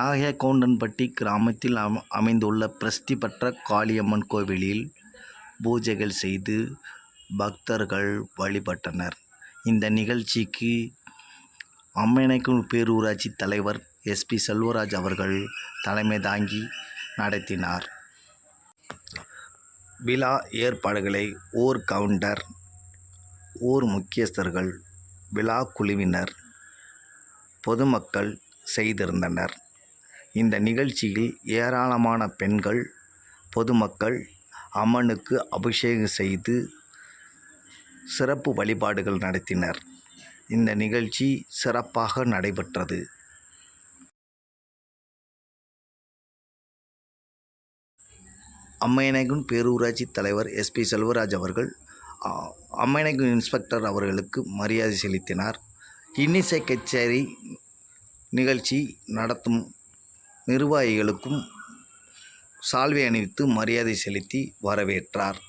நாககவுண்டன்பட்டி கிராமத்தில் அமைந்துள்ள பிரசித்தி பெற்ற காளியம்மன் கோவிலில் பூஜைகள் செய்து பக்தர்கள் வழிபட்டனர். இந்த நிகழ்ச்சிக்கு அம்மையநாயக்கன் பேரூராட்சி தலைவர் SP செல்வராஜ் அவர்கள் தலைமை தாங்கி நடத்தினார். விழா ஏற்பாடுகளை ஊர் கவுண்டர், ஊர் முக்கியஸ்தர்கள், விழா குழுவினர், பொதுமக்கள் செய்திருந்தனர். இந்த நிகழ்ச்சியில் ஏராளமான பெண்கள், பொதுமக்கள் அம்மனுக்கு அபிஷேகம் செய்து சிறப்பு வழிபாடுகள் நடத்தினர். இந்த நிகழ்ச்சி சிறப்பாக நடைபெற்றது. அம்மையநாயக்கன் பேரூராட்சி தலைவர் SP செல்வராஜ் அவர்கள் அம்மையநாயக்கன் இன்ஸ்பெக்டர் அவர்களுக்கு மரியாதை செலுத்தினார். இன்னிசை கச்சேரி நிகழ்ச்சி நடத்தும் நிர்வாகிகளுக்கும் சால்வை அணிவித்து மரியாதை செலுத்தி வரவேற்றார்.